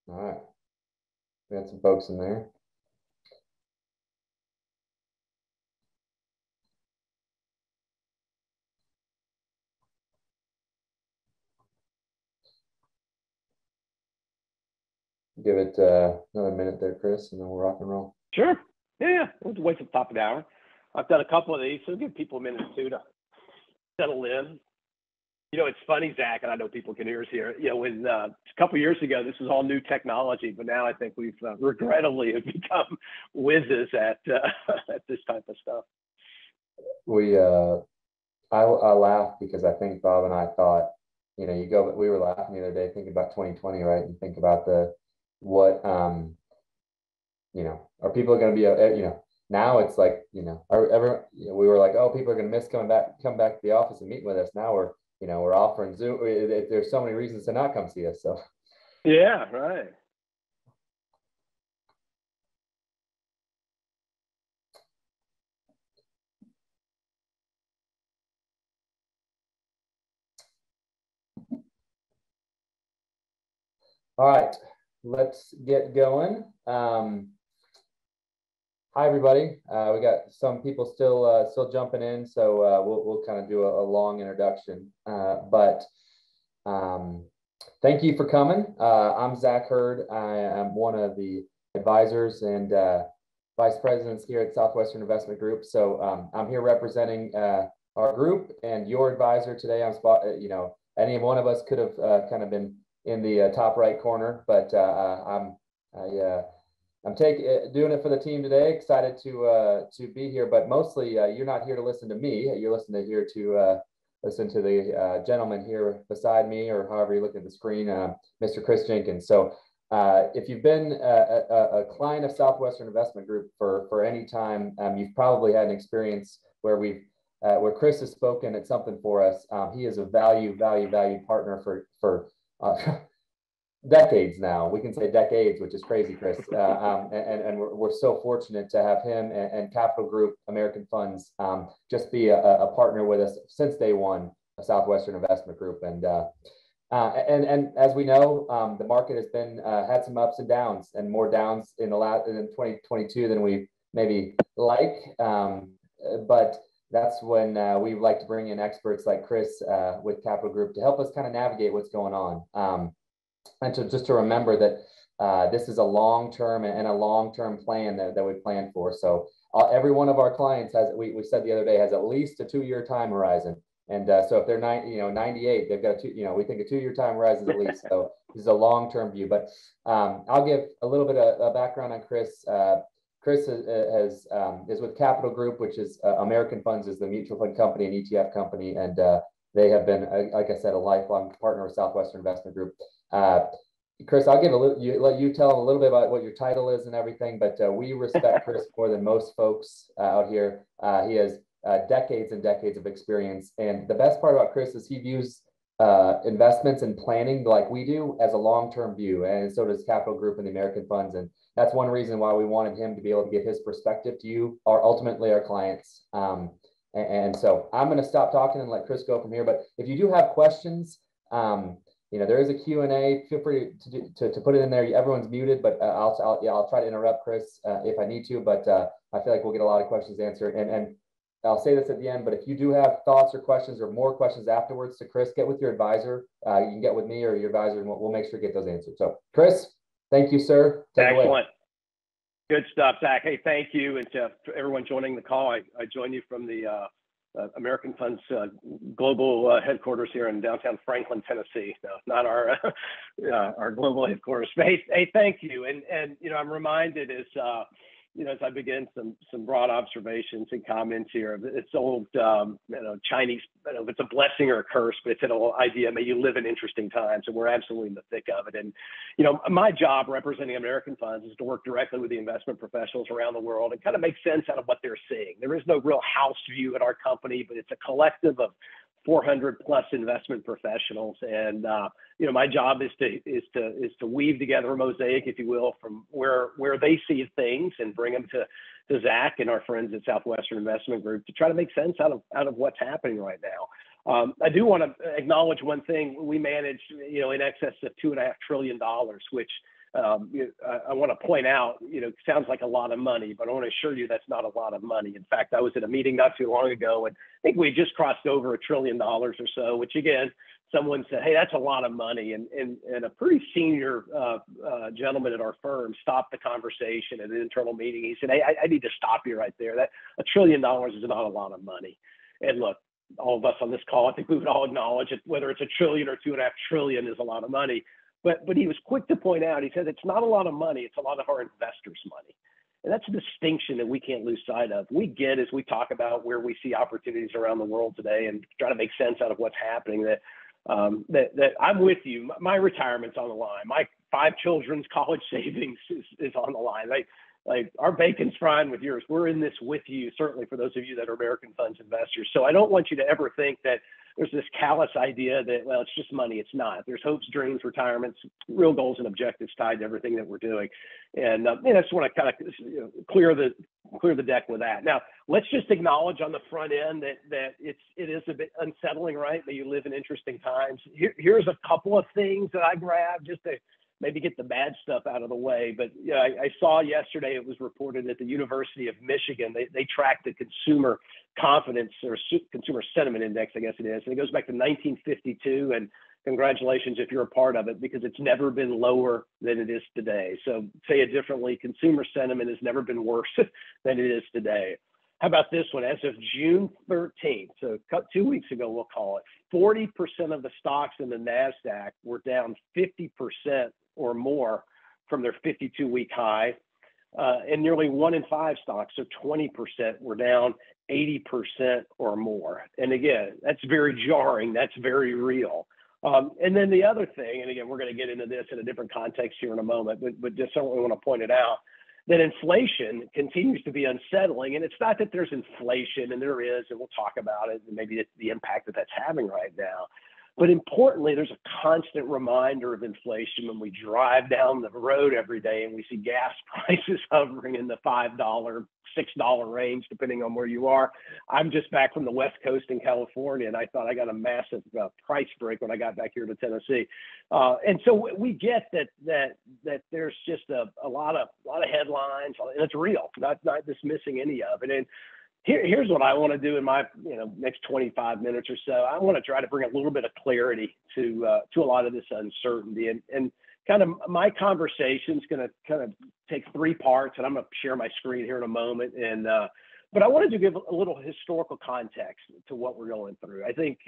All right. We got some folks in there. Give it another minute there, Chris, and then we'll rock and roll. Sure. Yeah. We'll wait till the top of the hour. I've done a couple of these, so give people a minute or two to settle in. You know, it's funny, Zach, and I know people can hear us here. You know, when a couple of years ago, this was all new technology, but now I think we've regrettably have become whizzes at this type of stuff. I laugh because I think Bob and I thought, you know, we were laughing the other day thinking about 2020, right? And think about you know, are people going to be, you know, now it's like, you know, we were like, oh, people are going to miss come back to the office and meet with us. Now we're offering Zoom. There's so many reasons to not come see us. So. Yeah, right. All right, let's get going. Hi, everybody. We got some people still jumping in, so we'll kind of do a long introduction. But thank you for coming. I'm Zach Hurd. I am one of the advisors and vice presidents here at Southwestern Investment Group. So I'm here representing our group and your advisor today. You know, any one of us could have kind of been in the top right corner, but I'm doing it for the team today. Excited to be here, but mostly you're not here to listen to me. You're listening to listen to the gentleman here beside me, or however you look at the screen, Mr. Chris Jenkins. So if you've been a client of Southwestern Investment Group for any time, you've probably had an experience where Chris has spoken at something for us. He is a valued partner for decades now. We can say decades, which is crazy, Chris. And we're so fortunate to have him and Capital Group American Funds just be a partner with us since day one of Southwestern Investment Group. And as we know, the market has been had some ups and downs, and more downs in 2022 than we maybe like. But that's when we like to bring in experts like Chris with Capital Group to help us kind of navigate what's going on. And just to remember that this is a long-term and a long-term plan that we plan for. So every one of our clients has, we said the other day, has at least a 2-year time horizon. And so if they're 98, they've got we think a 2-year time horizon at least. So this is a long-term view. But I'll give a little bit of background on Chris. Chris is with Capital Group, which is American Funds, is the mutual fund company and ETF company, and they have been, like I said, a lifelong partner with Southwestern Investment Group. Chris, I'll give let you tell a little bit about what your title is and everything, but we respect Chris more than most folks out here. He has decades and decades of experience, and the best part about Chris is he views investments and planning like we do as a long-term view, and so does Capital Group and the American Funds, and that's one reason why we wanted him to be able to give his perspective to you, ultimately our clients. And so I'm going to stop talking and let Chris go from here. But if you do have questions, there is a Q&A. Feel free to put it in there. Everyone's muted, but I'll try to interrupt Chris if I need to. But I feel like we'll get a lot of questions answered. And I'll say this at the end, but if you do have thoughts or questions or more questions afterwards to Chris, get with your advisor. You can get with me or your advisor, and we'll make sure to get those answered. So, Chris, thank you, sir. Take Excellent. Away. Good stuff, Zach. Hey, thank you. And to everyone joining the call, I join you from the American Funds global headquarters here in downtown Franklin, Tennessee. No, not our global headquarters. But hey, thank you. And I'm reminded as I begin some broad observations and comments here. It's old Chinese. I don't know if it's a blessing or a curse, but it's an old idea. May you live in interesting times, and we're absolutely in the thick of it. And my job representing American Funds is to work directly with the investment professionals around the world and kind of make sense out of what they're seeing. There is no real house view at our company, but it's a collective of 400 plus investment professionals, and my job is to weave together a mosaic, if you will, from where they see things and bring them to Zach and our friends at Southwestern Investment Group to try to make sense out of what's happening right now. I do want to acknowledge one thing. We manage in excess of $2.5 trillion, which I want to point out, it sounds like a lot of money, but I want to assure you that's not a lot of money. In fact, I was at a meeting not too long ago, and I think we just crossed over $1 trillion or so, which again, someone said, hey, that's a lot of money. And a pretty senior gentleman at our firm stopped the conversation at an internal meeting. He said, hey, I need to stop you right there. That $1 trillion is not a lot of money. And look, all of us on this call, I think we would all acknowledge it, whether it's $1 trillion or $2.5 trillion is a lot of money. But he was quick to point out, he said, it's not a lot of money, it's a lot of our investors' money. And that's a distinction that we can't lose sight of. We get, as we talk about where we see opportunities around the world today and try to make sense out of what's happening, that I'm with you. My retirement's on the line. My 5 children's college savings is on the line. Like our bacon's frying with yours. We're in this with you, certainly for those of you that are American funds investors. So I don't want you to ever think that there's this callous idea that, well, it's just money. It's not. There's hopes, dreams, retirements, real goals and objectives tied to everything that we're doing. And I just want to kind of clear the deck with that. Now, let's just acknowledge on the front end that it is a bit unsettling, right? That you live in interesting times. Here's a couple of things that I grabbed just to maybe get the bad stuff out of the way. But yeah, I saw yesterday, it was reported at the University of Michigan, they tracked the consumer confidence or consumer sentiment index, I guess it is. And it goes back to 1952. And congratulations if you're a part of it, because it's never been lower than it is today. So say it differently, consumer sentiment has never been worse than it is today. How about this one? As of June 13th, so 2 weeks ago, we'll call it, 40% of the stocks in the NASDAQ were down 50% or more from their 52-week high. And nearly 1 in 5 stocks, so 20%, were down 80% or more. And again, that's very jarring. That's very real. And then the other thing, and again, we're going to get into this in a different context here in a moment, but just certainly want to point it out, that inflation continues to be unsettling. And it's not that there's inflation, and there is, and we'll talk about it, and maybe the impact that that's having right now. But importantly, there's a constant reminder of inflation when we drive down the road every day and we see gas prices hovering in the $5, $6 range, depending on where you are. I'm just back from the West Coast in California, and I thought I got a massive price break when I got back here to Tennessee. And so we get that there's just a lot of headlines, and it's real, not dismissing any of it. And here's what I want to do in my next 25 minutes or so. I want to try to bring a little bit of clarity to a lot of this uncertainty, and kind of my conversation is going to kind of take 3 parts, and I'm going to share my screen here in a moment. And but I wanted to give a little historical context to what we're going through. I think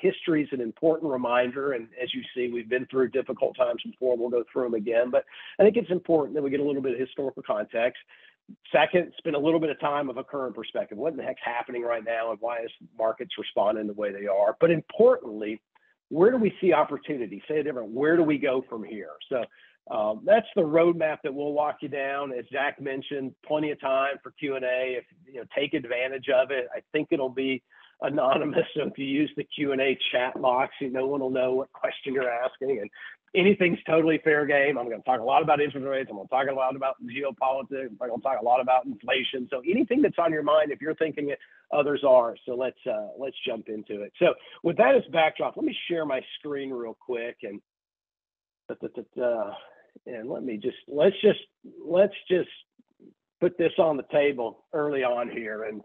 history is an important reminder, and as you see, we've been through difficult times before. We'll go through them again, but I think it's important that we get a little bit of historical context. Second, spend a little bit of time of a current perspective. What in the heck's happening right now, and why is markets responding the way they are? But importantly, where do we see opportunity? Say it different. Where do we go from here? So that's the roadmap that we'll walk you down. As Zach mentioned, plenty of time for Q&A. If take advantage of it. I think it'll be anonymous. So if you use the Q&A chat box, no one will know what question you're asking. And anything's totally fair game. I'm going to talk a lot about interest rates. I'm going to talk a lot about geopolitics. I'm going to talk a lot about inflation. So anything that's on your mind, if you're thinking it, others are. So let's jump into it. So with that as backdrop, let me share my screen real quick, and let's just put this on the table early on here. And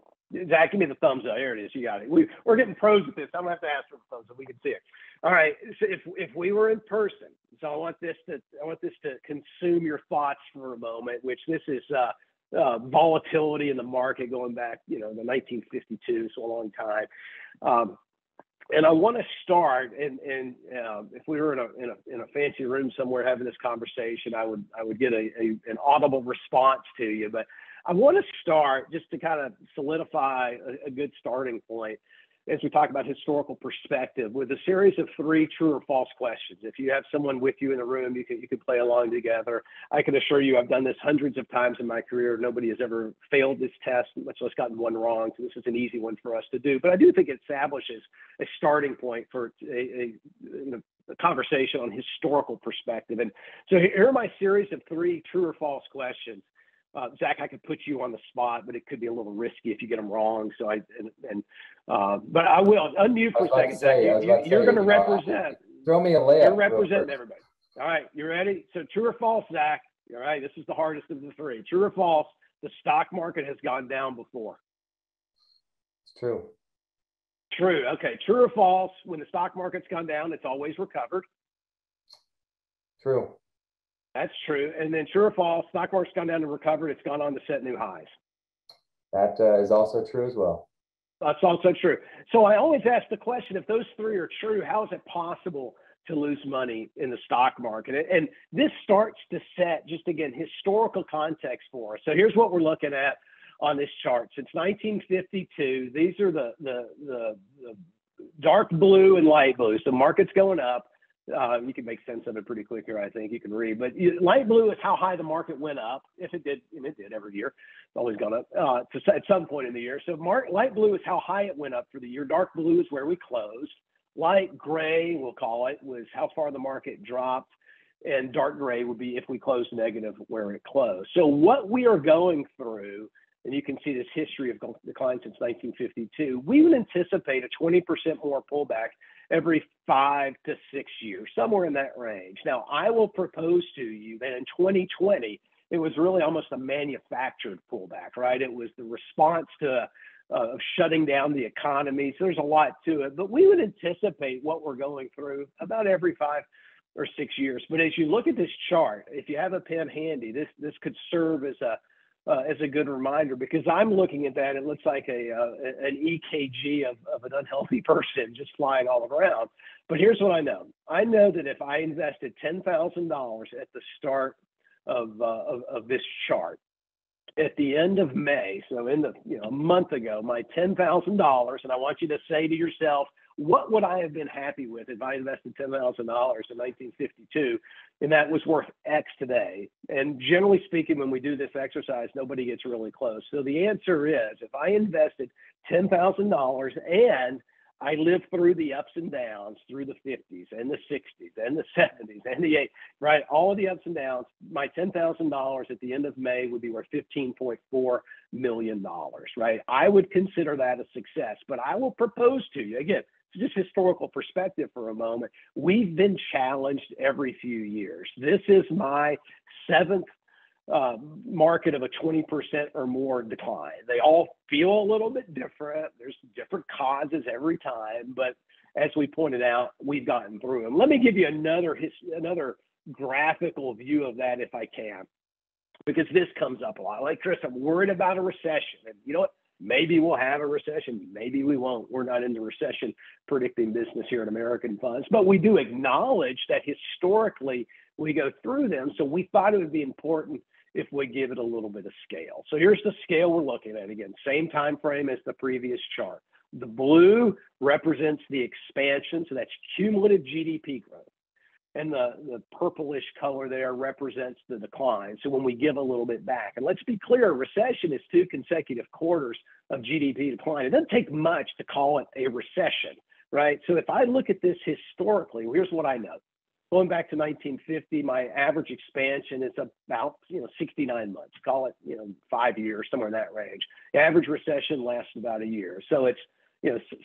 Zach, give me the thumbs up. There it is. You got it. We're getting pros at this. I'm gonna have to ask for the thumbs up. We can see it. All right. So if we were in person, so I want this to consume your thoughts for a moment. Which this is volatility in the market going back, the 1952, so a long time. And I want to start, and if we were in a fancy room somewhere having this conversation, I would get an audible response to you. But I want to start just to kind of solidify a good starting point as we talk about historical perspective with a series of 3 true or false questions. If you have someone with you in the room, you can play along together. I can assure you I've done this hundreds of times in my career. Nobody has ever failed this test, much less gotten one wrong. So this is an easy one for us to do. But I do think it establishes a starting point for a conversation on historical perspective. And so here are my series of 3 true or false questions. Zach, I could put you on the spot, but it could be a little risky if you get them wrong. So but I will unmute for a second. Zach, you're going to represent. Throw me a layup. You're representing everybody. All right, you ready? So true or false, Zach? All right, this is the hardest of the three. True or false, the stock market has gone down before? It's true. True. Okay, true or false, when the stock market's gone down, it's always recovered? True. That's true. And then true or false, stock market's gone down and recovered, it's gone on to set new highs? That is also true as well. That's also true. So I always ask the question, if those three are true, how is it possible to lose money in the stock market? And this starts to set, just again, historical context for us. So here's what we're looking at on this chart. Since 1952, these are the dark blue and light blue. So market's going up. You can make sense of it pretty quick here, I think. You can read. But light blue is how high the market went up, if it did, and it did every year. It's always gone up at some point in the year. So light blue is how high it went up for the year. Dark blue is where we closed. Light gray, we'll call it, was how far the market dropped. And dark gray would be if we closed negative where it closed. So what we are going through, and you can see this history of decline since 1952, we would anticipate a 20% more pullback every 5 to 6 years, somewhere in that range. Now, I will propose to you that in 2020, it was really almost a manufactured pullback, right? It was the response to shutting down the economy. So there's a lot to it, but we would anticipate what we're going through about every 5 or 6 years. But as you look at this chart, if you have a pen handy, this could serve as a good reminder, because I'm looking at that. It looks like an EKG of an unhealthy person just flying all around. But here's what I know. I know that if I invested $10,000 at the start of this chart, at the end of May, so in a month ago, my $10,000, and I want you to say to yourself, what would I have been happy with if I invested $10,000 in 1952 and that was worth X today? And generally speaking, when we do this exercise, nobody gets really close. So the answer is, if I invested $10,000 and I lived through the ups and downs, through the 50s and the 60s and the 70s and the 80s, right? All of the ups and downs, my $10,000 at the end of May would be worth $15.4 million, right? I would consider that a success, but I will propose to you, again, just historical perspective for a moment. We've been challenged every few years. This is my 7th market of a 20% or more decline. They all feel a little bit different. There's different causes every time, but as we pointed out, we've gotten through them. Let me give you another graphical view of that if I can, because this comes up a lot. Like, Chris, I'm worried about a recession. And you know what? Maybe we'll have a recession. Maybe we won't. We're not in the recession predicting business here at American Funds, but we do acknowledge that historically we go through them. So we thought it would be important if we give it a little bit of scale. So here's the scale we're looking at. Again, same time frame as the previous chart. The blue represents the expansion, so that's cumulative GDP growth. And the purplish color there represents the decline. So when we give a little bit back, and let's be clear, a recession is 2 consecutive quarters of GDP decline. It doesn't take much to call it a recession, right? So if I look at this historically, here's what I know. Going back to 1950, my average expansion is about 69 months. Call it 5 years, somewhere in that range. The average recession lasts about a year. So it's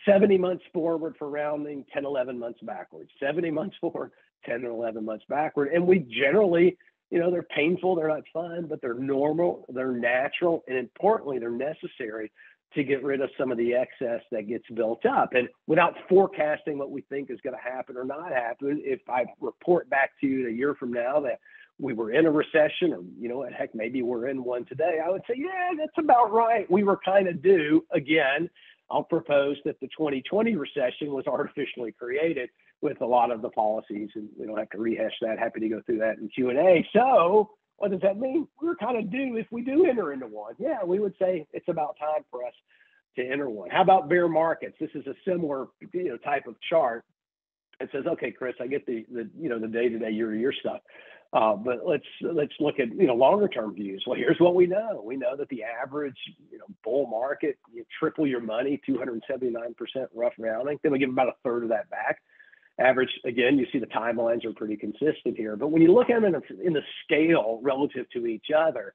70 months forward for rounding, 10, 11 months backwards. 70 months forward, 10 or 11 months backward. And we generally, they're painful, they're not fun, but they're normal, they're natural, and importantly, they're necessary to get rid of some of the excess that gets built up. And without forecasting what we think is going to happen or not happen, if I report back to you a year from now that we were in a recession, or heck, maybe we're in one today, I would say, yeah, that's about right. We were kind of due. Again, I'll propose that the 2020 recession was artificially created with a lot of the policies, and we don't have to rehash that. Happy to go through that in Q&A. So what does that mean? We're kind of due if we do enter into one. Yeah, we would say it's about time for us to enter one. How about bear markets? This is a similar type of chart. It says, okay, Chris, I get the day-to-day, year-to-year stuff. But let's look at longer term views. Well, here's what we know. We know that the average bull market, you triple your money, 279% rough rounding. Then we give about a third of that back. Average, again, you see the timelines are pretty consistent here. But when you look at them in the scale relative to each other,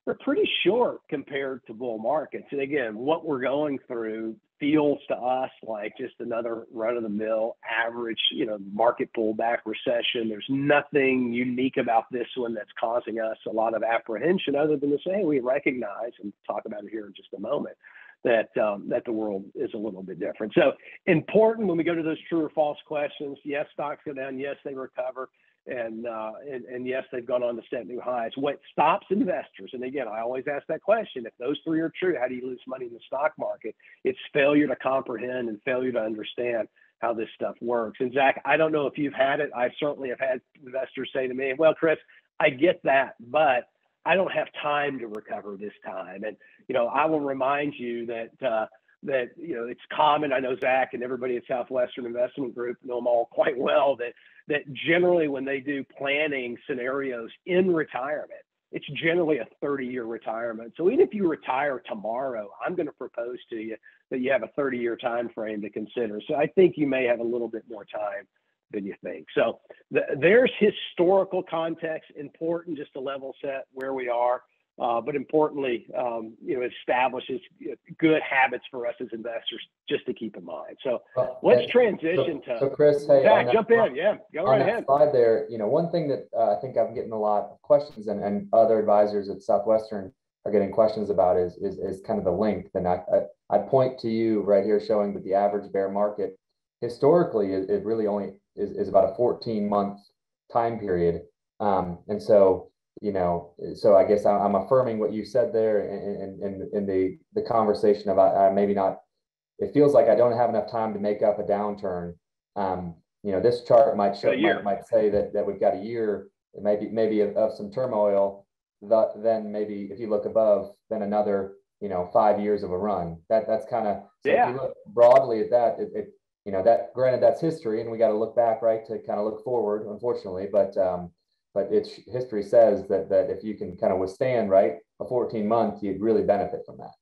they're pretty short compared to bull markets. And again, what we're going through feels to us like just another run-of-the-mill average, market pullback recession. There's nothing unique about this one that's causing us a lot of apprehension, other than to say we recognize, and talk about it here in just a moment, that the world is a little bit different. So important when we go to those true or false questions. Yes, stocks go down. Yes, they recover. And yes, they've gone on to set new highs. What stops investors, and again, I always ask that question, if those three are true, how do you lose money in the stock market? It's failure to comprehend and failure to understand how this stuff works. And Zach, I don't know if you've had it. I certainly have had investors say to me, well, Chris, I get that, but I don't have time to recover this time. And, I will remind you that it's common. I know Zach and everybody at Southwestern Investment Group know them all quite well, that generally when they do planning scenarios in retirement, it's generally a 30-year retirement. So even if you retire tomorrow, I'm going to propose to you that you have a 30-year time frame to consider. So I think you may have a little bit more time than you think. So there's historical context, important just to level set where we are. But importantly, establishes good habits for us as investors just to keep in mind. So let's transition to. So Chris, hey, Zach, jump in. Yeah, go right ahead. Slide there. One thing that I think I'm getting a lot of questions, and other advisors at Southwestern are getting questions about is kind of the length. And I'd point to you right here showing that the average bear market historically it really only is about a 14-month time period, and so. So I guess I'm affirming what you said there in the conversation about maybe not. It feels like I don't have enough time to make up a downturn. This chart might say that we've got a year, maybe of some turmoil. Then maybe if you look above, then another 5 years of a run. That's kind of so. Yeah. If you look broadly at that, that granted that's history, and we got to look back, right, to kind of look forward. Unfortunately, but history says that if you can kind of withstand, right, a 14-month, you'd really benefit from that.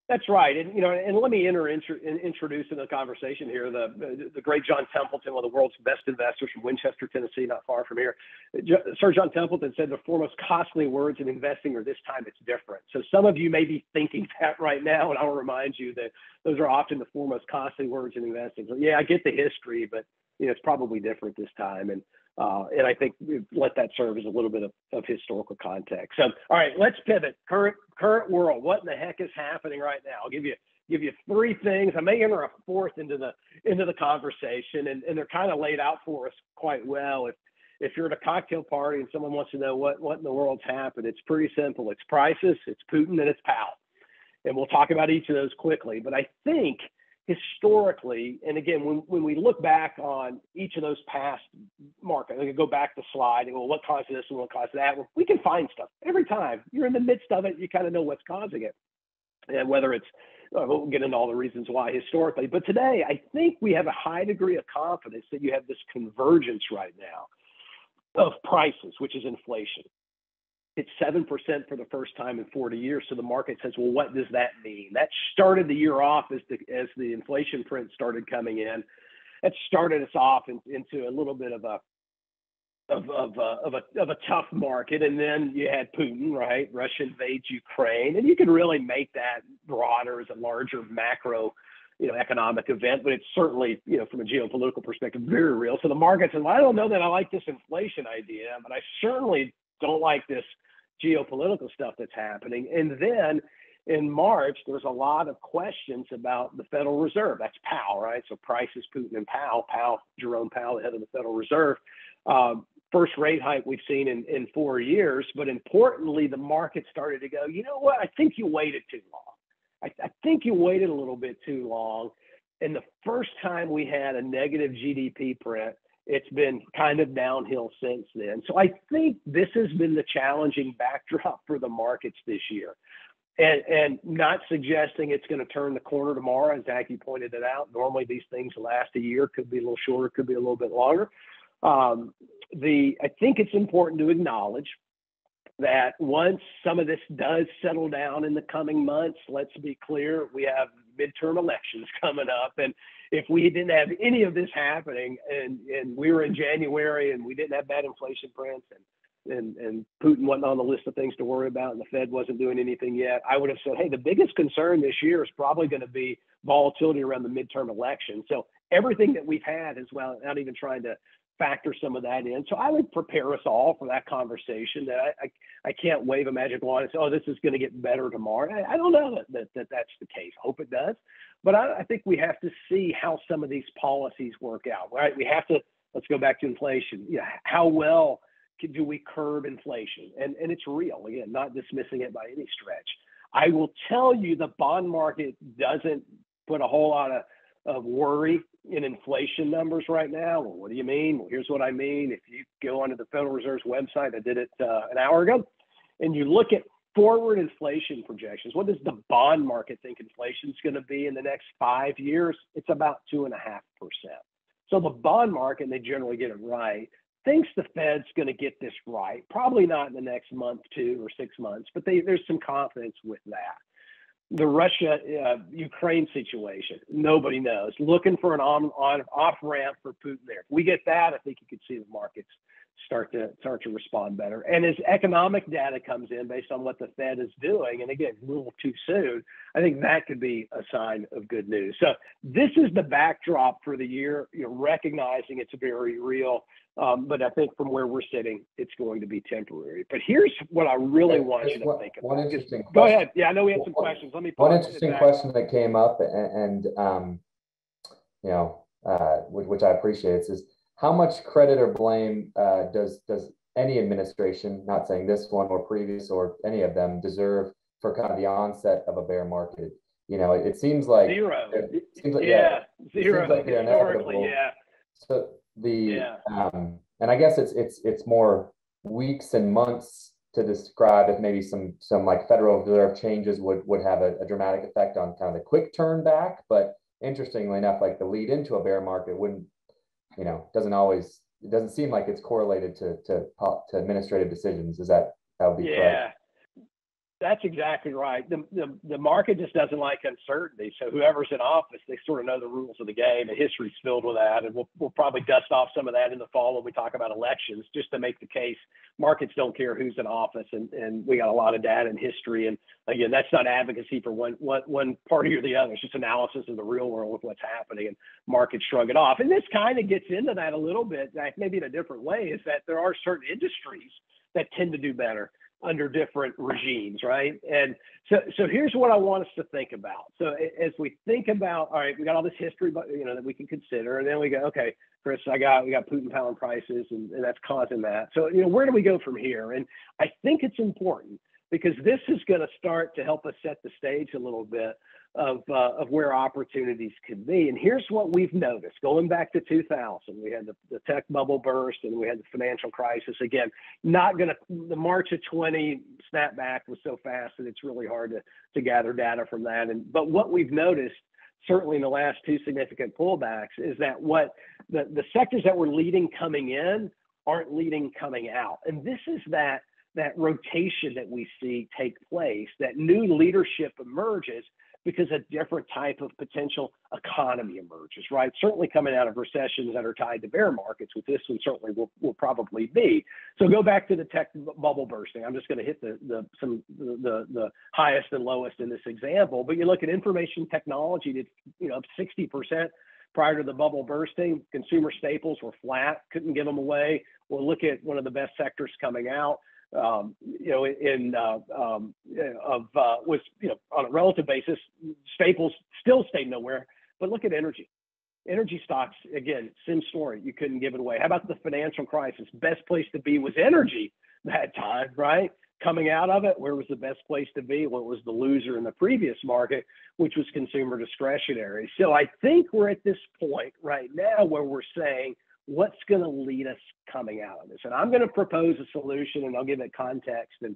That's right. And, and let me introduce in the conversation here, the great John Templeton, one of the world's best investors from Winchester, Tennessee, not far from here. Sir John Templeton said the four most costly words in investing are this time it's different. So some of you may be thinking that right now, and I'll remind you that those are often the four most costly words in investing. So yeah, I get the history, but it's probably different this time. And I think we let that serve as a little bit of historical context. So, all right, let's pivot. Current world. What in the heck is happening right now? I'll give you three things. I may enter a fourth into the conversation, and they're kind of laid out for us quite well. If you're at a cocktail party and someone wants to know what in the world's happened, it's pretty simple. It's prices, it's Putin, and it's Powell. And we'll talk about each of those quickly. But I think historically, and again, when we look back on each of those past markets, we can go back to slide and go, well, what caused this and what caused that? Well, we can find stuff every time. You're in the midst of it, you kind of know what's causing it. And whether it's, we'll get into all the reasons why historically, but today, I think we have a high degree of confidence that you have this convergence right now of prices, which is inflation. It's 7% for the first time in 40 years. So the market says, well, what does that mean? That started the year off as the inflation print started coming in. It started us off into a little bit of a tough market. And then you had Putin, right? Russia invades Ukraine. And you can really make that broader as a larger macro economic event, but it's certainly, from a geopolitical perspective, very real. So the market says, well, I don't know that I like this inflation idea, but I certainly don't like this geopolitical stuff that's happening. And then in March, there's a lot of questions about the Federal Reserve. That's Powell, right? So prices, Putin and Powell, Jerome Powell, the head of the Federal Reserve. First rate hike we've seen in 4 years. But importantly, the market started to go, you know what? I think you waited too long. I think you waited a little bit too long. And the first time we had a negative GDP print, it's been kind of downhill since then. So I think this has been the challenging backdrop for the markets this year. And not suggesting it's going to turn the corner tomorrow, as Zach, you pointed it out. Normally these things last a year, could be a little shorter, could be a little bit longer. I think it's important to acknowledge that once some of this does settle down in the coming months, let's be clear, we have midterm elections coming up. And if we didn't have any of this happening and we were in January and we didn't have bad inflation prints and and Putin wasn't on the list of things to worry about and the Fed wasn't doing anything yet, I would have said, hey, the biggest concern this year is probably going to be volatility around the midterm election. So everything that we've had as well, not even trying to factor some of that in. So I would prepare us all for that conversation that I can't wave a magic wand and say, oh, this is going to get better tomorrow. I don't know that that's the case. Hope it does. But I think we have to see how some of these policies work out, right? We have to, let's go back to inflation. Yeah, how well do we curb inflation? And it's real, again, not dismissing it by any stretch. I will tell you the bond market doesn't put a whole lot of worry in inflation numbers right now. Well, what do you mean? Well, here's what I mean. If you go onto the Federal Reserve's website, I did it an hour ago, and you look at forward inflation projections, what does the bond market think inflation is going to be in the next 5 years? It's about 2.5%. So the bond market, and they generally get it right, thinks the Fed's going to get this right. Probably not in the next month, 2 or 6 months, but there's some confidence with that. The Russia-Ukraine situation, nobody knows. Looking for an off ramp for Putin there. If we get that, I think you could see the markets start to respond better. And as economic data comes in based on what the Fed is doing, and again, a little too soon, I think that could be a sign of good news. So this is the backdrop for the year, recognizing it's very real. But I think from where we're sitting, it's going to be temporary. But here's what I really want you to think about. One interesting question. Go ahead. Yeah, I know we had some questions. Let me. One interesting question that came up, and which I appreciate, is how much credit or blame does any administration, not saying this one or previous or any of them, deserve for kind of the onset of a bear market? It seems like zero. It seems like, zero. It seems like they're inevitable. Yeah. So and I guess it's more weeks and months to describe if maybe some like Federal Reserve changes would have a dramatic effect on kind of the quick turn back. But interestingly enough, like the lead into a bear market wouldn't, it doesn't seem like it's correlated to administrative decisions. That would be correct? That's exactly right. The market just doesn't like uncertainty. So whoever's in office, they sort of know the rules of the game, and history's filled with that. And we'll probably dust off some of that in the fall when we talk about elections, just to make the case. Markets don't care who's in office, and we got a lot of data and history. And again, that's not advocacy for one party or the other. It's just analysis of the real world with what's happening, and markets shrug it off. And this kind of gets into that a little bit, maybe in a different way, is that there are certain industries that tend to do better under different regimes, right? And so here's what I want us to think about. So as we think about, all right, we got all this history, but that we can consider, and then we go, okay, Chris, we got Putin pound prices, and that's causing that. So where do we go from here? And I think it's important because this is going to start to help us set the stage a little bit of where opportunities could be. And here's what we've noticed. Going back to 2000, we had the tech bubble burst, and we had the financial crisis. Again, the March of 20 snapback was so fast that it's really hard to gather data from that. But what we've noticed, certainly in the last two significant pullbacks, is that what the sectors that were leading coming in aren't leading coming out. And this is that rotation that we see take place, that new leadership emerges because a different type of potential economy emerges, right? Certainly coming out of recessions that are tied to bear markets, with this one certainly will probably be. So go back to the tech bubble bursting. I'm just going to hit the highest and lowest in this example, but you look at information technology that's up 60% prior to the bubble bursting. Consumer staples were flat, couldn't give them away. We'll look at one of the best sectors coming out. On a relative basis, staples still stayed nowhere. But look at energy. Energy stocks, again, same story. You couldn't give it away. How about the financial crisis? Best place to be was energy that time, right? Coming out of it, where was the best place to be? Well, it was the loser in the previous market, which was consumer discretionary. So I think we're at this point right now where we're saying, what's going to lead us coming out of this? And I'm going to propose a solution, and I'll give it context and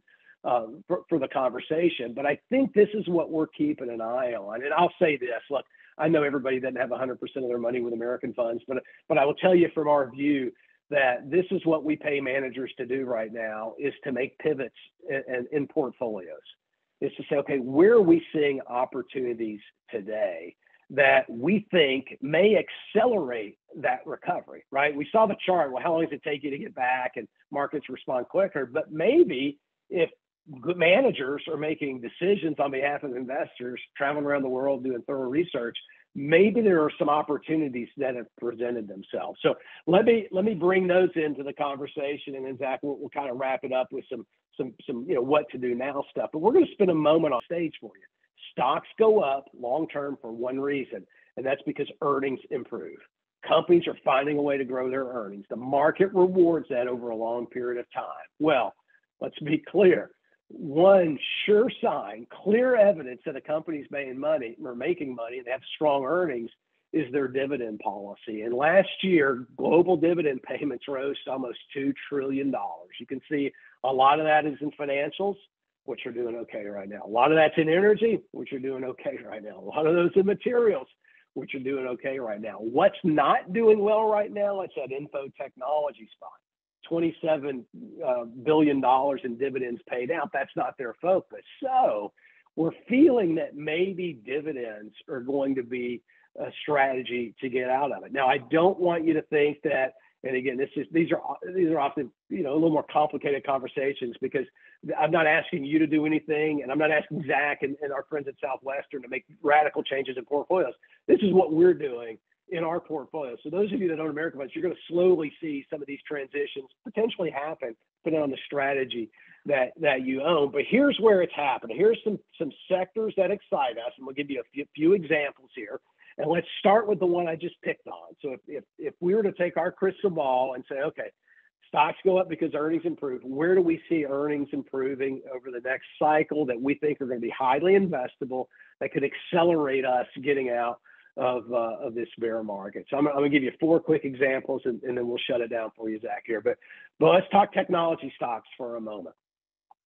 for the conversation. But I think this is what we're keeping an eye on. And I'll say this, look, I know everybody doesn't have 100% of their money with American funds, but I will tell you from our view that this is what we pay managers to do right now, is to make pivots in portfolios. Is to say, okay, where are we seeing opportunities today that we think may accelerate that recovery, right? We saw the chart. Well, how long does it take you to get back? And markets respond quicker. But maybe if good managers are making decisions on behalf of investors, traveling around the world, doing thorough research, maybe there are some opportunities that have presented themselves. So let me bring those into the conversation, and then Zach, we'll kind of wrap it up with some what to do now stuff. But we're going to spend a moment on stage for you. Stocks go up long term for one reason, and that's because earnings improve. Companies are finding a way to grow their earnings. The market rewards that over a long period of time. Well, let's be clear. One sure sign, clear evidence that a company's making money and they have strong earnings is their dividend policy. And last year, global dividend payments rose to almost $2 trillion. You can see a lot of that is in financials, which are doing okay right now. A lot of that's in energy, which are doing okay right now. A lot of those in materials, which are doing okay right now. What's not doing well right now? It's that info technology spot. $27 billion in dividends paid out. That's not their focus. So we're feeling that maybe dividends are going to be a strategy to get out of it. Now, I don't want you to think that, and again, these are often, a little more complicated conversations, because I'm not asking you to do anything, and I'm not asking Zach and our friends at Southwestern to make radical changes in portfolios. This is what we're doing in our portfolio. So those of you that own American funds, you're going to slowly see some of these transitions potentially happen, depending on the strategy that you own. But here's where it's happening. Here's some sectors that excite us, and we'll give you a few examples here. And let's start with the one I just picked on. So if we were to take our crystal ball and say, okay, stocks go up because earnings improve, where do we see earnings improving over the next cycle that we think are going to be highly investable, that could accelerate us getting out of this bear market? So I'm going to give you 4 quick examples, and then we'll shut it down for you, Zach, here. But let's talk technology stocks for a moment.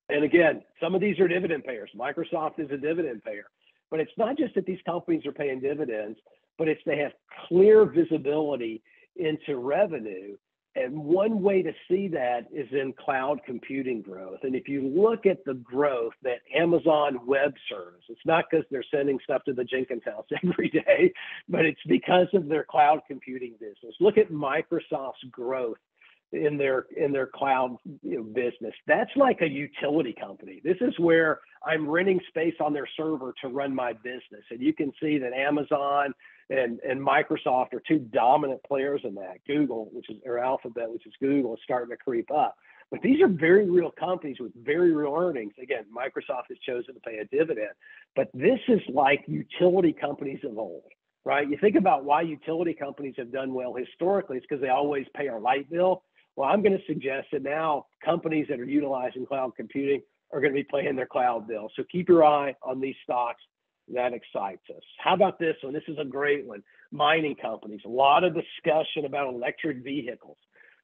And again, some of these are dividend payers. Microsoft is a dividend payer. But it's not just that these companies are paying dividends, but it's they have clear visibility into revenue. And one way to see that is in cloud computing growth. And if you look at the growth that Amazon Web Services, it's not because they're sending stuff to the Jenkins house every day, but it's because of their cloud computing business. Look at Microsoft's growth in their cloud business. That's like a utility company. This is where I'm renting space on their server to run my business. And you can see that Amazon and Microsoft are 2 dominant players in that. Google, or Alphabet, which is Google, is starting to creep up. But these are very real companies with very real earnings. Again, Microsoft has chosen to pay a dividend. But this is like utility companies of old, right? You think about why utility companies have done well historically. It's because they always pay our light bill. Well, I'm going to suggest that now companies that are utilizing cloud computing are going to be paying their cloud bill. So keep your eye on these stocks. That excites us. How about this one? This is a great one. Mining companies. A lot of discussion about electric vehicles,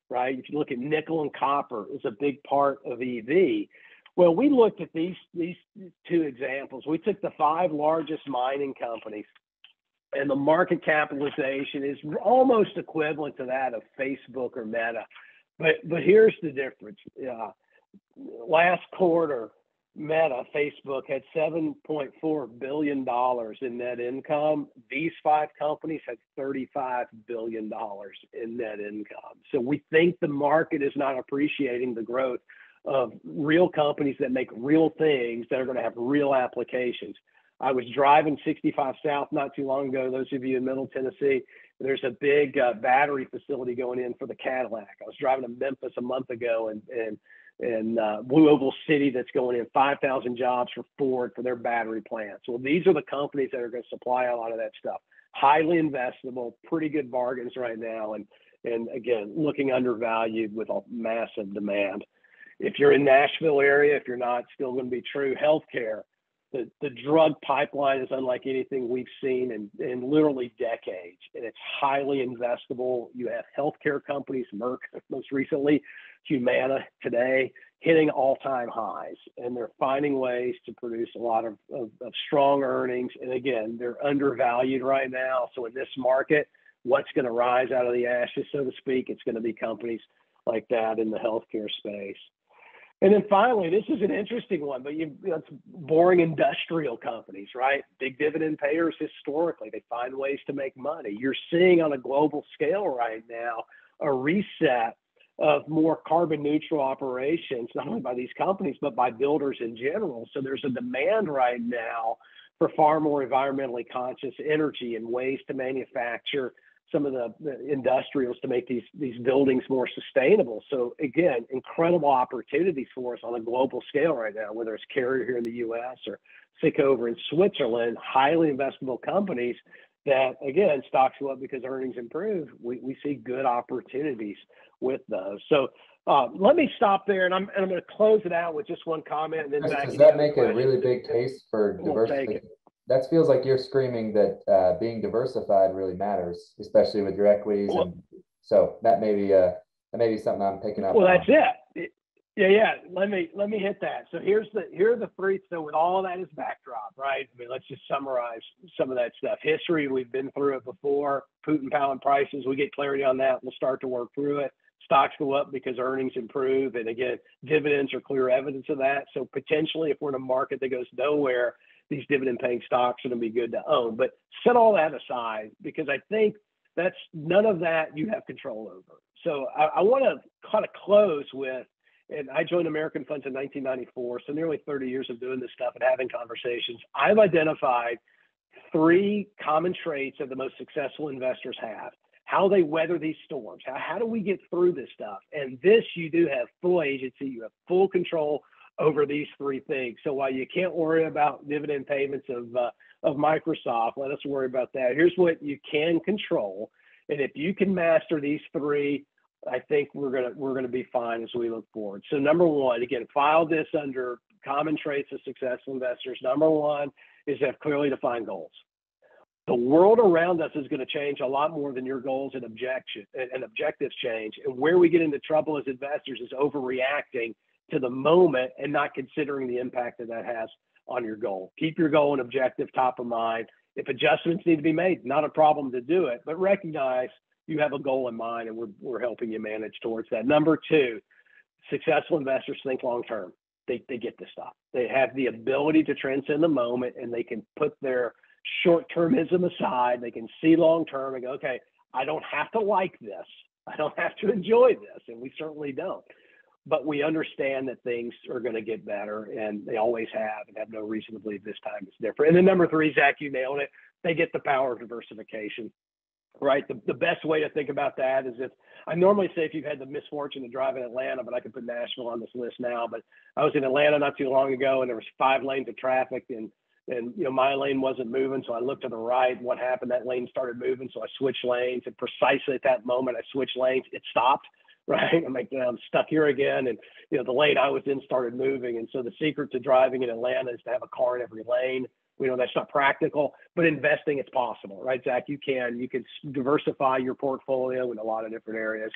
right? If you look at nickel and copper, is a big part of EV. Well, we looked at these 2 examples. We took the 5 largest mining companies, and the market capitalization is almost equivalent to that of Facebook or Meta. But here's the difference. Last quarter, Meta, Facebook, had $7.4 billion in net income. These 5 companies had $35 billion in net income. So we think the market is not appreciating the growth of real companies that make real things that are going to have real applications. I was driving 65 South not too long ago. Those of you in Middle Tennessee, there's a big battery facility going in for the Cadillac. I was driving to Memphis a month ago, and Blue Oval City that's going in 5,000 jobs for Ford for their battery plants. Well, these are the companies that are going to supply a lot of that stuff. Highly investable, pretty good bargains right now, and again, looking undervalued with a massive demand. If you're in Nashville area, if you're not, still going to be true. Healthcare. The drug pipeline is unlike anything we've seen in literally decades, and it's highly investable. You have healthcare companies, Merck most recently, Humana today, hitting all-time highs, and they're finding ways to produce a lot of strong earnings. And again, they're undervalued right now. So in this market, what's going to rise out of the ashes, so to speak? It's going to be companies like that in the healthcare space. And then finally, this is an interesting one, but it's boring industrial companies, right? Big dividend payers historically, they find ways to make money. You're seeing on a global scale right now a reset of more carbon neutral operations, not only by these companies, but by builders in general. So there's a demand right now for far more environmentally conscious energy and ways to manufacture some of the industrials to make these buildings more sustainable. So again, incredible opportunities for us on a global scale right now, whether it's Carrier here in the US or SICK over in Switzerland, highly investable companies that, again, stocks go up because earnings improve. We see good opportunities with those. So let me stop there, and I'm going to close it out with just one comment. And then does that make a really big case for diversity? That feels like you're screaming that being diversified really matters, especially with your equities. Well, and so that may be something I'm picking up. Well, that's it. Yeah. Let me hit that. So here are the three. So with all that as backdrop, right? I mean, let's just summarize some of that stuff. History, we've been through it before. Putin pound prices, we get clarity on that. We'll start to work through it. Stocks go up because earnings improve. And again, dividends are clear evidence of that. So potentially, if we're in a market that goes nowhere, these dividend paying stocks are going to be good to own. But set all that aside, because I think that's none of that you have control over. So I want to kind of close with, and I joined American Funds in 1994, so nearly 30 years of doing this stuff and having conversations. I've identified three common traits that the most successful investors have, how they weather these storms, how do we get through this stuff? And this, you do have full agency, you have full control over these three things. So while you can't worry about dividend payments of Microsoft, let us worry about that. Here's what you can control. And if you can master these three, I think we're gonna be fine as we look forward. So number one, again, file this under common traits of successful investors. Number one is to have clearly defined goals. The world around us is going to change a lot more than your goals and objectives change. And where we get into trouble as investors is overreacting to the moment and not considering the impact that has on your goal. Keep your goal and objective top of mind. If adjustments need to be made, not a problem to do it, but recognize you have a goal in mind and we're helping you manage towards that. Number two, successful investors think long-term. They get this stuff. They have the ability to transcend the moment and they can put their short-termism aside. They can see long-term and go, okay, I don't have to like this. I don't have to enjoy this. And we certainly don't. But we understand that things are going to get better, and they always have, and have no reason to believe this time is different. And then number three, Zach, you nailed it. They get the power of diversification, right? The best way to think about that is if I normally say if you've had the misfortune to drive in Atlanta, but I could put Nashville on this list now. But I was in Atlanta not too long ago, and there was 5 lanes of traffic, and my lane wasn't moving, so I looked to the right. What happened? That lane started moving, so I switched lanes, and precisely at that moment I switched lanes, it stopped. Right, I'm like, I'm stuck here again, and the lane I was in started moving. And so the secret to driving in Atlanta is to have a car in every lane. We know that's not practical, but investing it's possible, right, Zach? You can diversify your portfolio in a lot of different areas,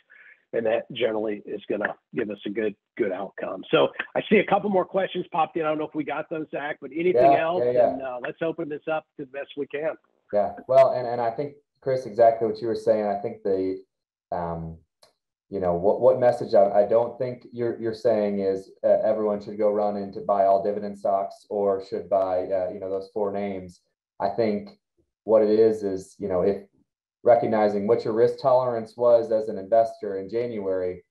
and that generally is going to give us a good outcome. So I see a couple more questions popped in. I don't know if we got those, Zach, but anything else? Yeah. And let's open this up to the best we can. Yeah. Well, and I think, Chris, exactly what you were saying. I think what message I don't think you're saying is everyone should go run in to buy all dividend stocks or should buy those 4 names. I think what it is if recognizing what your risk tolerance was as an investor in January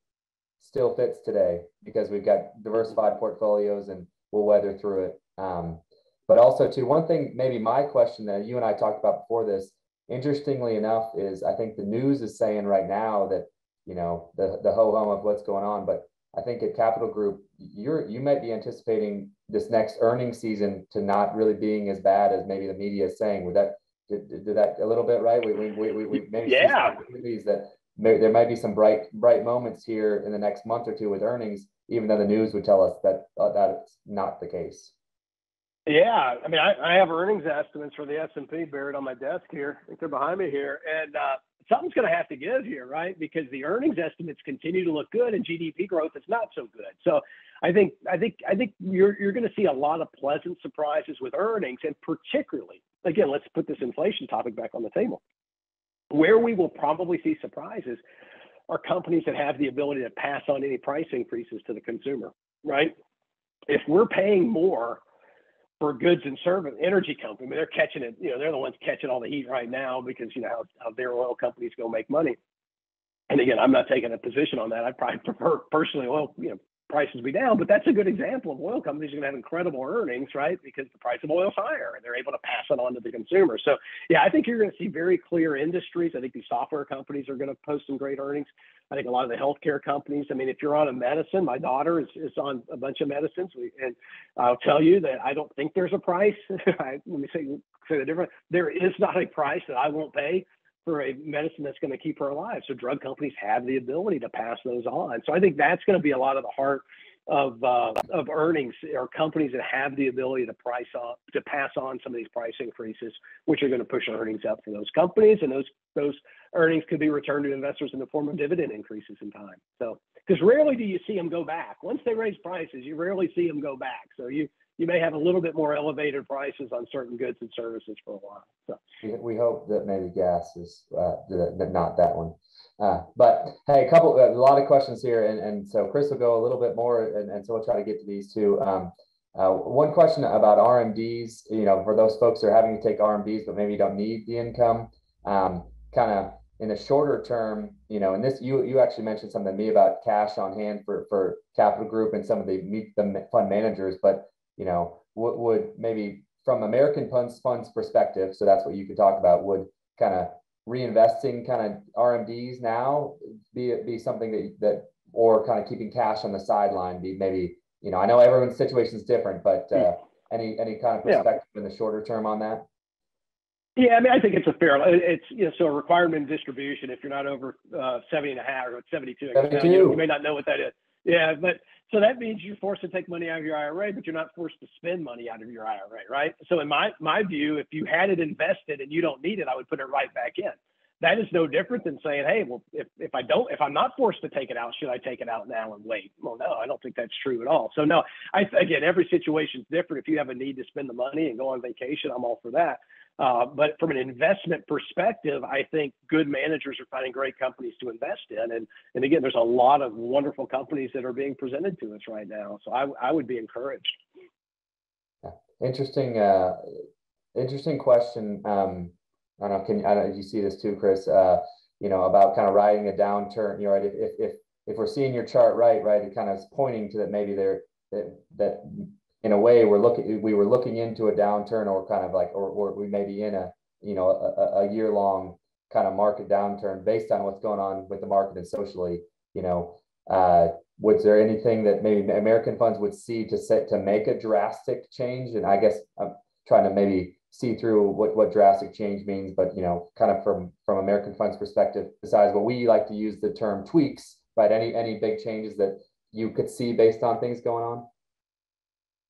still fits today because we've got diversified portfolios and we'll weather through it. But also too, one thing, maybe my question that you and I talked about before this, interestingly enough, is I think the news is saying right now that the ho-hum of what's going on. But I think at Capital Group, you might be anticipating this next earnings season to not really being as bad as maybe the media is saying. Would that did that a little bit right? We maybe see some opportunities that there might be some bright moments here in the next month or two with earnings, even though the news would tell us that that's not the case. Yeah, I mean, I have earnings estimates for the S&P buried on my desk here. I think they're behind me here, and something's going to have to give here, right? Because the earnings estimates continue to look good, and GDP growth is not so good. So I think you're going to see a lot of pleasant surprises with earnings, and particularly, again, let's put this inflation topic back on the table. Where we will probably see surprises are companies that have the ability to pass on any price increases to the consumer. right? If we're paying more for goods and service, energy company, I mean, they're catching it, they're the ones catching all the heat right now because, how their oil companies go make money. And again, I'm not taking a position on that. I probably prefer personally oil, prices be down, but that's a good example of oil companies are going to have incredible earnings, right? Because the price of oil is higher and they're able to pass it on to the consumer. So yeah, I think you're going to see very clear industries. I think these software companies are going to post some great earnings. I think a lot of the healthcare companies, I mean, if you're on a medicine, my daughter is on a bunch of medicines, and I'll tell you that I don't think there's a price. Let me say the difference. There is not a price that I won't pay for a medicine that's going to keep her alive. So drug companies have the ability to pass those on. So I think that's going to be a lot of the heart of earnings, or companies that have the ability to pass on some of these price increases, which are going to push earnings up for those companies, and those earnings could be returned to investors in the form of dividend increases in time. So because rarely do you see them go back. Once they raise prices, you rarely see them go back. So you may have a little bit more elevated prices on certain goods and services for a while. So we hope that maybe gas is not that one. But hey, a lot of questions here, and so Chris will go a little bit more, and so we'll try to get to these too. One question about RMDs, for those folks who are having to take RMDs, but maybe don't need the income, kind of in the shorter term, and this, you actually mentioned something to me about cash on hand for Capital Group and some of the fund managers, but would maybe from American funds perspective, so that's what you could talk about, would kind of reinvesting kind of RMDs now be something that or kind of keeping cash on the sideline be maybe, I know everyone's situation is different, but any kind of perspective in the shorter term on that? Yeah, I mean, I think it's so a requirement distribution, if you're not over 70 and a half or 72, 72. You may not know what that is. Yeah, but so that means you're forced to take money out of your IRA, but you're not forced to spend money out of your IRA, right? So in my view, if you had it invested and you don't need it, I would put it right back in. That is no different than saying, hey, well, if I'm not forced to take it out, should I take it out now and wait? Well, no, I don't think that's true at all. So no, again, every situation is different. If you have a need to spend the money and go on vacation, I'm all for that. But from an investment perspective, I think good managers are finding great companies to invest in. And again, there's a lot of wonderful companies that are being presented to us right now. So I would be encouraged. Interesting question. I don't know if you see this too, Chris, about kind of riding a downturn, right? If we're seeing your chart right, it kind of is pointing to that maybe that in a way we were looking into a downturn, or kind of like, or we may be in a year-long kind of market downturn based on what's going on with the market and socially. Was there anything that maybe American funds would see to make a drastic change? And I guess I'm trying to maybe see through what drastic change means, but kind of from American funds perspective, besides what we like to use the term tweaks, but any big changes that you could see based on things going on?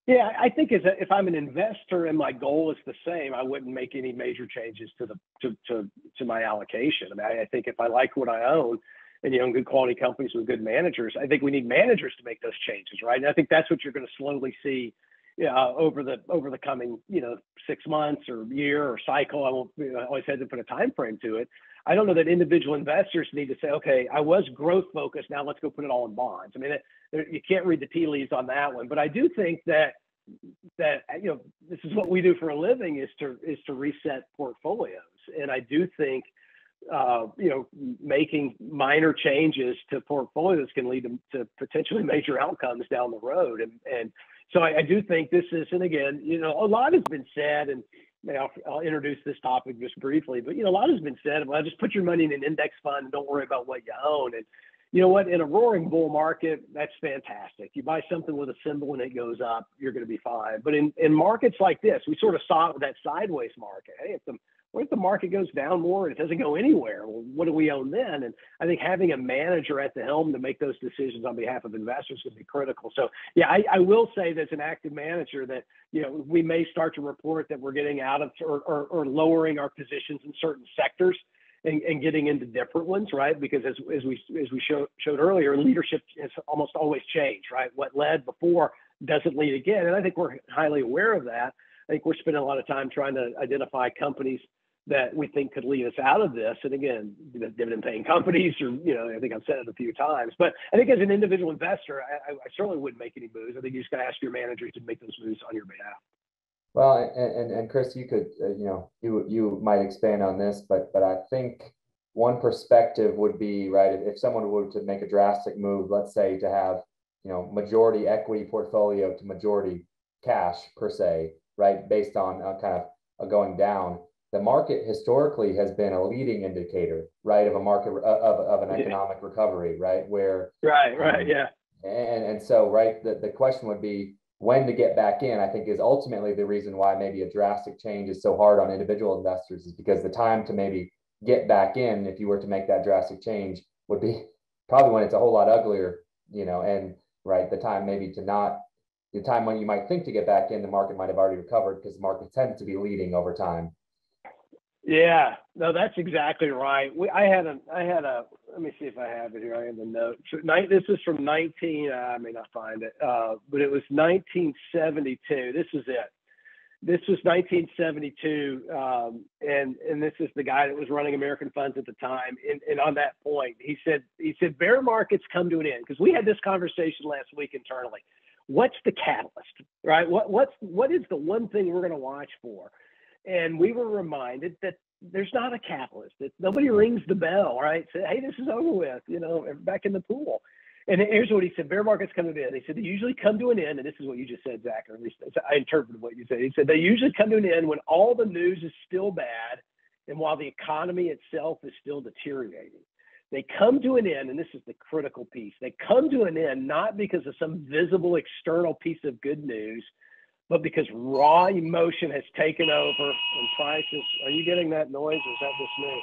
Yeah, I think if I'm an investor and my goal is the same, I wouldn't make any major changes to my allocation. I mean, I think if I like what I own, and good quality companies with good managers, I think we need managers to make those changes, right? And I think that's what you're going to slowly see over the coming 6 months or year or cycle. I won't always had to put a time frame to it. I don't know that individual investors need to say, okay, I was growth focused, now let's go put it all in bonds. I mean, you can't read the tea leaves on that one, but I do think that this is what we do for a living, is to reset portfolios. And I do think making minor changes to portfolios can lead to potentially major outcomes down the road. And so I do think this is, and again, a lot has been said, and I'll introduce this topic just briefly, but a lot has been said. Well, just put your money in an index fund and don't worry about what you own. And you know what? In a roaring bull market, that's fantastic. You buy something with a symbol and it goes up, you're going to be fine. But in markets like this, we sort of saw that sideways market. Hey, what if the market goes down more and it doesn't go anywhere? Well, what do we own then? And I think having a manager at the helm to make those decisions on behalf of investors would be critical. So yeah, I will say that as an active manager that, we may start to report that we're getting out of or lowering our positions in certain sectors and getting into different ones, right? Because as we showed earlier, leadership has almost always changed, right? What led before doesn't lead again. And I think we're highly aware of that. I think we're spending a lot of time trying to identify companies that we think could lead us out of this. And again, the dividend paying companies, or, I think I've said it a few times, but I think as an individual investor, I certainly wouldn't make any moves. I think you just got to ask your managers to make those moves on your behalf. Well, and Chris, you could, you might expand on this, but I think one perspective would be, right, if someone were to make a drastic move, let's say to have, majority equity portfolio to majority cash per se, right, based on kind of going down. The market historically has been a leading indicator, right, of a market of an economic recovery, right, where yeah. And so, right, the question would be when to get back in. I think is ultimately the reason why maybe a drastic change is so hard on individual investors, is because the time to maybe get back in, if you were to make that drastic change, would be probably when it's a whole lot uglier, and right, the time maybe to not. The time when you might think to get back in, the market might have already recovered, because the market tends to be leading over time. Yeah, no, that's exactly right. I had a, let me see if I have it here. I have the note. This is from I may not find it, but it was 1972. This is it. This was 1972. And this is the guy that was running American Funds at the time. And on that point, he said, bear markets come to an end. Because we had this conversation last week internally. What's the catalyst, right? What is the one thing we're going to watch for? And we were reminded that there's not a catalyst, that nobody rings the bell, right? Say, hey, this is over with, back in the pool. And here's what he said: bear markets come to an end. He said they usually come to an end, and this is what you just said, Zach, or at least I interpreted what you said. He said they usually come to an end when all the news is still bad and while the economy itself is still deteriorating. They come to an end, and this is the critical piece. They come to an end not because of some visible external piece of good news, but because raw emotion has taken over and prices. Are you getting that noise, or is that just me?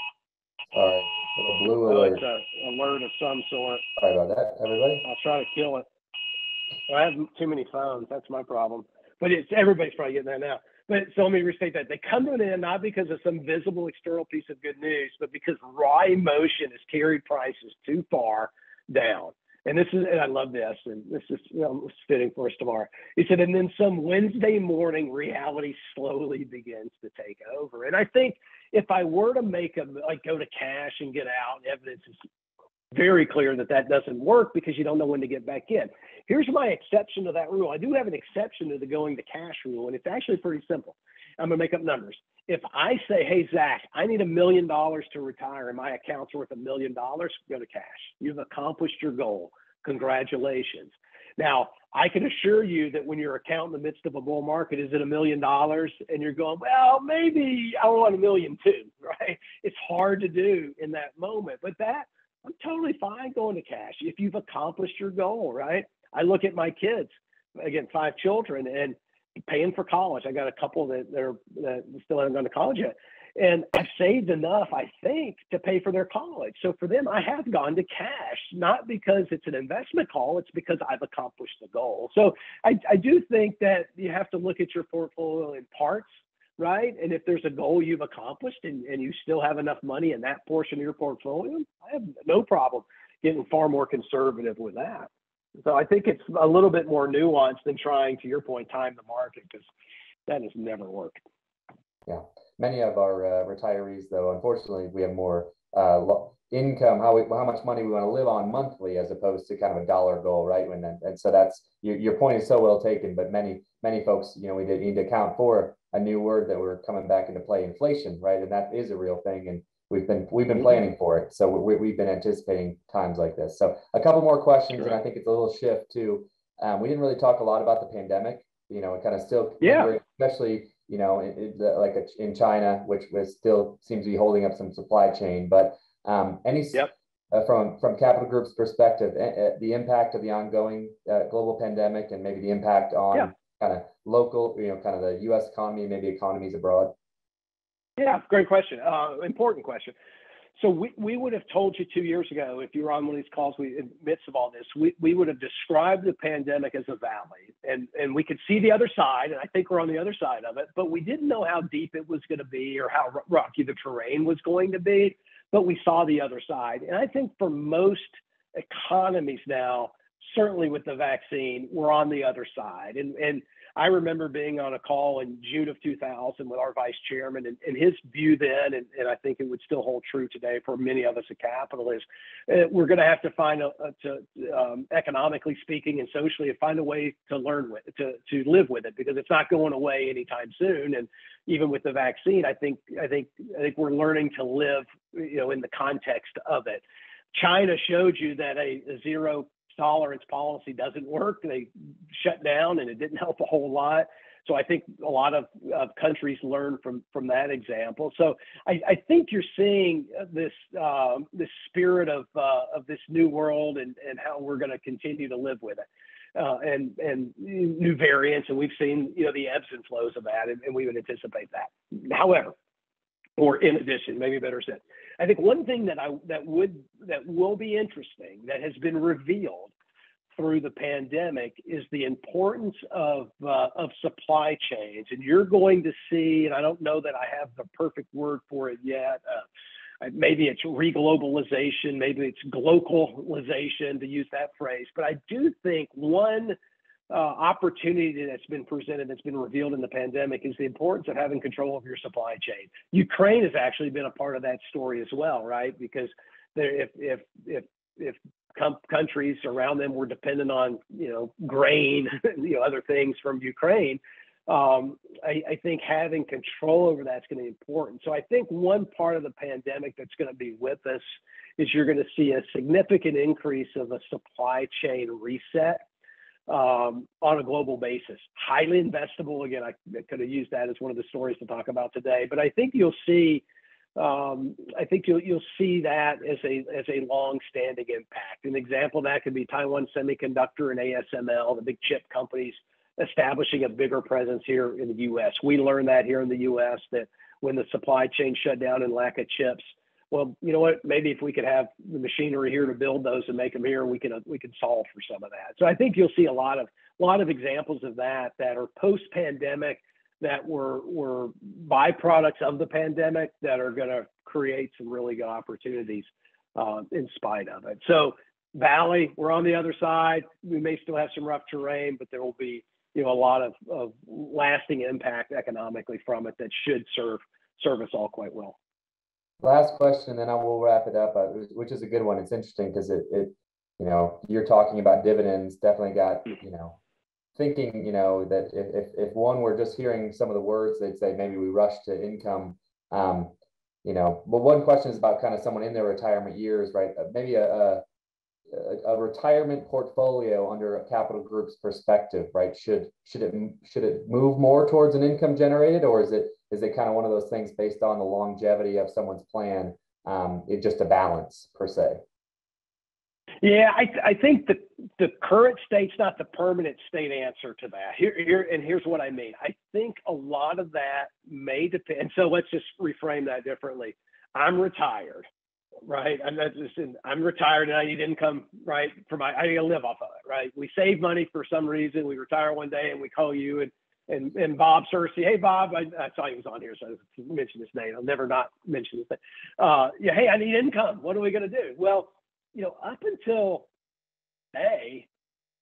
Sorry, a blue alert. It's an alert of some sort. Sorry about that, everybody. I'll try to kill it. I have too many phones. That's my problem. But everybody's probably getting that now. But so let me restate that. They come to an end not because of some visible external piece of good news, but because raw emotion has carried prices too far down. And I love this, and this is fitting for us tomorrow. He said, and then some Wednesday morning reality slowly begins to take over. And I think if I were to go to cash and get out, evidence is very clear that doesn't work, because you don't know when to get back in. Here's my exception to that rule. I do have an exception to the going to cash rule, and it's actually pretty simple. I'm going to make up numbers. If I say, hey, Zach, I need $1 million to retire and my account's worth $1 million, go to cash. You've accomplished your goal. Congratulations. Now, I can assure you that when your account in the midst of a bull market is at $1 million and you're going, well, maybe I want $1 million too, right? It's hard to do in that moment, but I'm totally fine going to cash if you've accomplished your goal, right? I look at my kids, again, 5 children, and paying for college. I got a couple that still haven't gone to college yet. And I've saved enough, I think, to pay for their college. So for them, I have gone to cash, not because it's an investment call, it's because I've accomplished the goal. So I do think that you have to look at your portfolio in parts, right? And if there's a goal you've accomplished and you still have enough money in that portion of your portfolio, I have no problem getting far more conservative with that. So I think it's a little bit more nuanced than trying, to your point, time the market, because that has never worked. Yeah. Many of our retirees, though, unfortunately, we have more income, how much money we want to live on monthly, as opposed to kind of a dollar goal, right? And so that's your point is so well taken. But many folks, we need to account for a new word that we're coming back into play, inflation, right? And that is a real thing, and we've been planning for it. So we've been anticipating times like this. So a couple more questions, and I think it's a little shift too. We didn't really talk a lot about the pandemic. It kind of still, especially. In China, which still seems to be holding up some supply chain. But from Capital Group's perspective, the impact of the ongoing global pandemic, and maybe the impact on kind of local, kind of the U.S. economy, maybe economies abroad. Yeah, great question. Important question. So we would have told you 2 years ago, if you were on one of these calls, in the midst of all this, we would have described the pandemic as a valley, and we could see the other side, and I think we're on the other side of it, but we didn't know how deep it was going to be or how rocky the terrain was going to be, but we saw the other side. And I think for most economies now, certainly with the vaccine, we're on the other side. And I remember being on a call in June of 2000 with our vice chairman, and his view then, and I think it would still hold true today for many of us at Capital, is we're going to have to find economically speaking and socially, find a way to live with it, because it's not going away anytime soon. And even with the vaccine, I think we're learning to live, in the context of it. China showed you that a zero tolerance policy doesn't work. They shut down, and it didn't help a whole lot. So I think a lot of countries learn from that example. So I think you're seeing this spirit of this new world and how we're going to continue to live with it, and new variants, and we've seen the ebbs and flows of that, and we would anticipate that. However, or in addition, maybe better said, I think one thing that will be interesting, that has been revealed through the pandemic, is the importance of supply chains. And you're going to see, and I don't know that I have the perfect word for it yet. Maybe it's reglobalization, maybe it's glocalization, to use that phrase. But I do think one opportunity that's been presented, that's been revealed in the pandemic, is the importance of having control of your supply chain. Ukraine has actually been a part of that story as well, right? Because if countries around them were dependent on grain, other things from Ukraine, I think having control over that's going to be important. So I think one part of the pandemic that's going to be with us is you're going to see a significant increase of a supply chain reset on a global basis. Highly investable. Again, I could have used that as one of the stories to talk about today, but I think you'll see you'll see that as a long-standing impact. An example of that could be Taiwan Semiconductor and ASML, the big chip companies, establishing a bigger presence here in the U.S. We learned that here in the U.S., that when the supply chain shut down and lack of chips, well, you know what? Maybe if we could have the machinery here to build those and make them here, we can solve for some of that. So I think you'll see a lot of examples of that are post-pandemic, that were byproducts of the pandemic, that are going to create some really good opportunities in spite of it. So Valley, we're on the other side. We may still have some rough terrain, but there will be a lot of lasting impact economically from it that should serve us all quite well. Last question, then I will wrap it up, which is a good one. It's interesting because it you're talking about dividends, definitely got, thinking, that if one were just hearing some of the words, they'd say maybe we rush to income. But one question is about kind of someone in their retirement years, right? Maybe a retirement portfolio under a Capital Group's perspective, right? Should it move more towards an income generated, or is it kind of one of those things based on the longevity of someone's plan? It's just a balance per se. Yeah, I think the current state's not the permanent state answer to that. Here's what I mean. I think a lot of that may depend. So let's just reframe that differently. I'm retired, right? I'm retired and I need income, right? I need to live off of it, right? We save money for some reason. We retire one day and we call you and Bob Searcy. Hey, Bob, I saw he was on here, so I mentioned his name. I'll never not mention his name. Hey, I need income. What are we going to do? Well, up until May,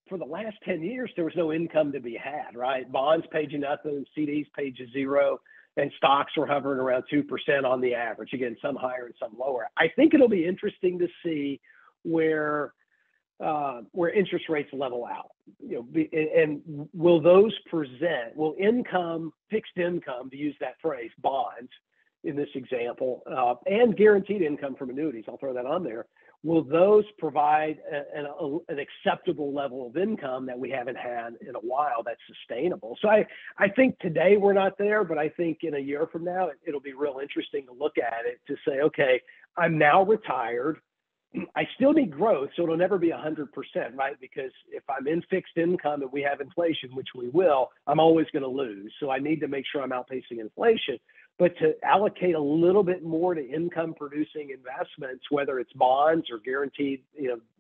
for the last 10 years, there was no income to be had, right? Bonds paid you nothing, CDs paid you zero, and stocks were hovering around 2% on the average. Again, some higher and some lower. I think it'll be interesting to see where interest rates level out. And will those will income, fixed income, to use that phrase, bonds in this example, and guaranteed income from annuities, I'll throw that on there, will those provide an acceptable level of income that we haven't had in a while that's sustainable? So I think today we're not there, but I think in a year from now, it'll be real interesting to look at it, to say, okay, I'm now retired. I still need growth, so it'll never be 100%, right? Because if I'm in fixed income and we have inflation, which we will, I'm always going to lose. So I need to make sure I'm outpacing inflation. But to allocate a little bit more to income-producing investments, whether it's bonds or guaranteed,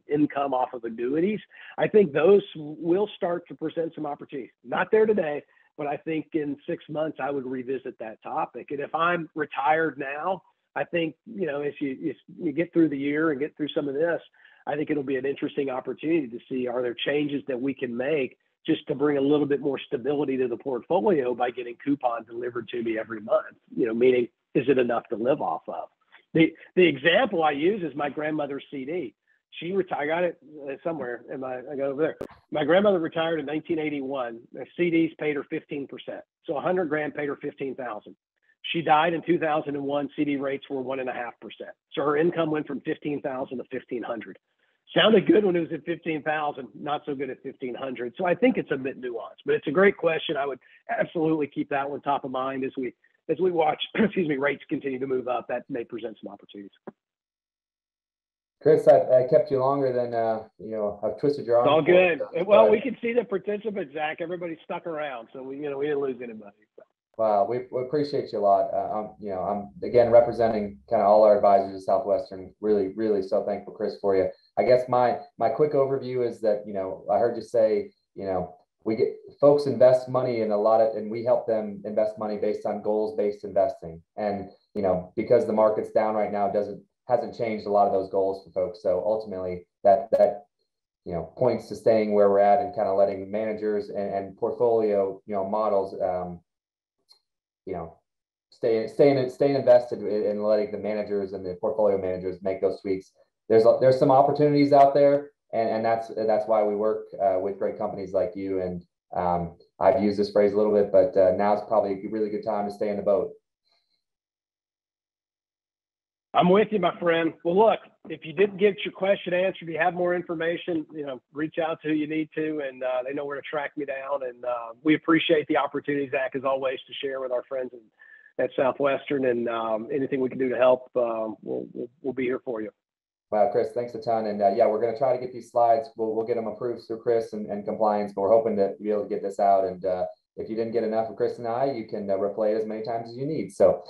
income off of annuities, I think those will start to present some opportunities. Not there today, but I think in 6 months I would revisit that topic. And if I'm retired now, I think if you get through the year and get through some of this, I think it'll be an interesting opportunity to see, are there changes that we can make just to bring a little bit more stability to the portfolio by getting coupons delivered to me every month, meaning, is it enough to live off of? The example I use is my grandmother's CD. She retired, I got it somewhere, I got it over there. My grandmother retired in 1981. The CDs paid her 15%. So 100 grand paid her 15,000. She died in 2001. CD rates were 1.5%. So her income went from 15,000 to 1,500. Sounded good when it was at 15,000, not so good at 1,500. So I think it's a bit nuanced, but it's a great question. I would absolutely keep that one top of mind as we watch, rates continue to move up. That may present some opportunities. Chris, I kept you longer than I've twisted your arm. It's all good. Well, we can see the participants, Zach. Everybody stuck around, so we didn't lose anybody. So. Wow, we appreciate you a lot. I'm again representing kind of all our advisors at Southwestern. Really, really so thankful, Chris, for you. I guess my quick overview is that I heard you say we get folks invest money in and we help them invest money based on goals-based investing. And because the market's down right now, hasn't changed a lot of those goals for folks. So ultimately, that points to staying where we're at and kind of letting managers and portfolio models staying invested in letting the managers and the portfolio managers make those tweaks. There's some opportunities out there, and that's why we work with great companies like you. And I've used this phrase a little bit, but now's probably a really good time to stay in the boat. I'm with you, my friend. Well, look, if you didn't get your question answered, you have more information, reach out to who you need to, and they know where to track me down. And we appreciate the opportunity, Zach, as always, to share with our friends at Southwestern, and anything we can do to help, we'll be here for you. Wow, Chris, thanks a ton. And yeah, we're going to try to get these slides. We'll get them approved through Chris and compliance, but we're hoping to be able to get this out. And if you didn't get enough of Chris and I, you can replay it as many times as you need. So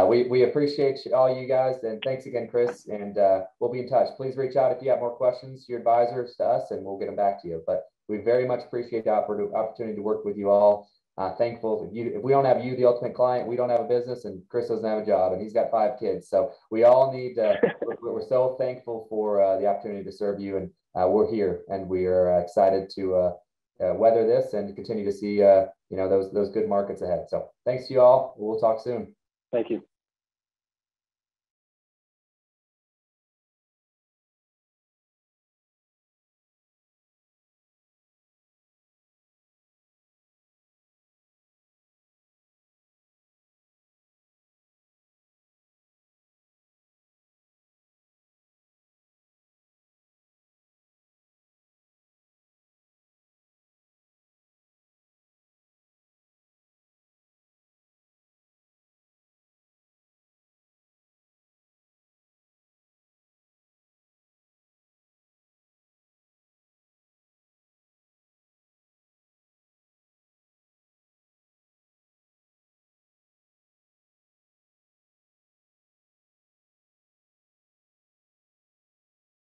we appreciate all you guys. And thanks again, Chris. And we'll be in touch. Please reach out if you have more questions to your advisors, to us, and we'll get them back to you. But we very much appreciate the opportunity to work with you all. Thankful. If we don't have you, the ultimate client, we don't have a business, and Chris doesn't have a job, and he's got 5 kids. So we all need, we're so thankful for the opportunity to serve you. And we're here, and we are excited to weather this and continue to see those good markets ahead. So thanks to you all. We'll talk soon. Thank you.